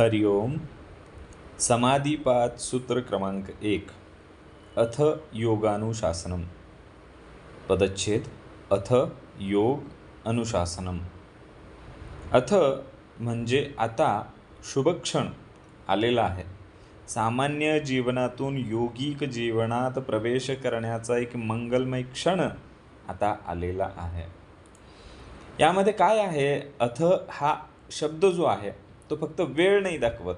हरि ओम. समाधिपात सूत्र क्रमांक 1. अथ योगानुशासनम. पदच्छेद. अथ योग अनुशासनम. अथ म्हणजे आता शुभक्षण आलेला आहे. सामान्य जीवनातून योगिक जीवनात प्रवेश करण्याचा एक मंगलमय क्षण आता आलेला आहे. यामध्ये काय आहे, अथ हा शब्द जो आहे तो फक्त वेळ नाही दाखवत,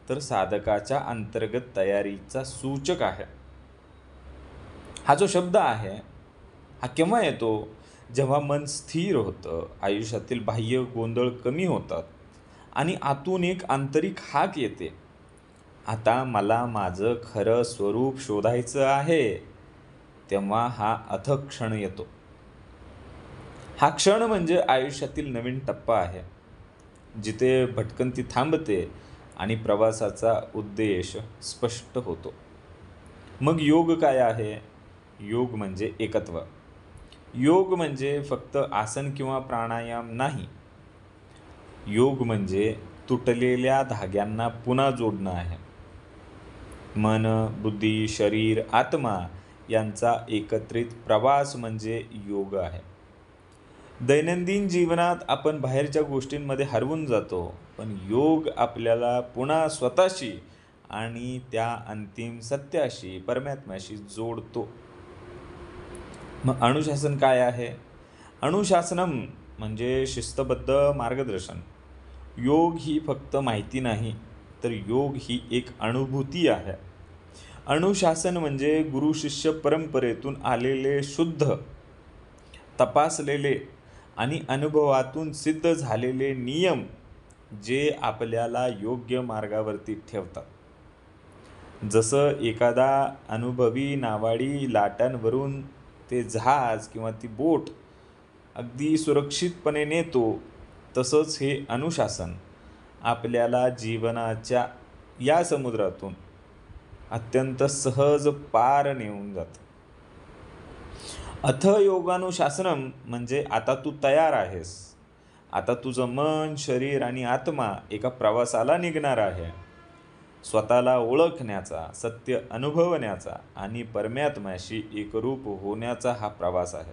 तर साधकाच्या अंतर्गत तयारीचा सूचक आहे. हा जो शब्द आहे हा केव्हा येतो, जेव्हा मन स्थिर होतं, आयुष्यातील बाह्य गोंधळ कमी होतात आणि आतून एक आंतरिक हाक येते, आता मला माझं खरं स्वरूप शोधायचं आहे. तेव्हा हा अथ क्षण येतो. हा क्षण म्हणजे आयुष्यातील नवीन टप्पा आहे, जिथे भटकंती थांबते आणि प्रवासाचा उद्देश स्पष्ट होतो. मग योग काय आहे? योग म्हणजे एकत्व. योग म्हणजे फक्त आसन किंवा प्राणायाम नाही. योग म्हणजे तुटलेल्या धाग्यांना पुन्हा जोडणं आहे. मन, बुद्धी, शरीर, आत्मा यांचा एकत्रित प्रवास म्हणजे योग आहे. दैनंदिन जीवनात आपण बाहेरच्या गोष्टींमध्ये हरवून जातो, पण योग आपल्याला पुन्हा स्वतःशी आणि त्या अंतिम सत्याशी, परमात्म्याशी जोडतो. मग अनुशासन काय आहे? अनुशासनम म्हणजे शिस्तबद्ध मार्गदर्शन. योग ही फक्त माहिती नाही, तर योग ही एक अनुभूती आहे. अनुशासन म्हणजे गुरु शिष्य परंपरेतून आलेले शुद्ध, तपासलेले आणि अनुभवातून सिद्ध झालेले नियम, जे आपल्याला योग्य मार्गावरती ठेवतात. जसं एखादा अनुभवी नावाडी लाटांवरून ते जहाज किंवा ती बोट अगदी सुरक्षितपणे नेतो, तसंच हे अनुशासन आपल्याला जीवनाच्या या समुद्रातून अत्यंत सहज पार नेऊन जातं. अथ योगानुशासनम म्हणजे आता तू तयार आहेस. आता तुझं मन, शरीर आणि आत्मा एका प्रवासाला निघणार आहे. स्वतःला ओळखण्याचा, सत्य अनुभवण्याचा आणि परमात्म्याशी एकरूप होण्याचा हा प्रवास आहे.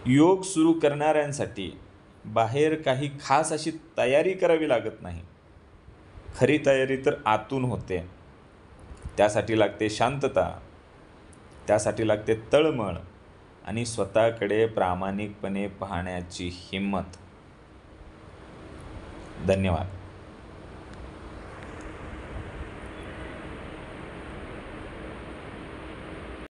योग सुरू करणाऱ्यांसाठी बाहेर काही खास अशी तयारी करावी लागत नाही. खरी तयारी तर आतून होते. त्यासाठी लागते शांतता, त्यासाठी लागते तळमळ आणि स्वतःकडे प्रामाणिकपणे पाहण्याची हिंमत. धन्यवाद.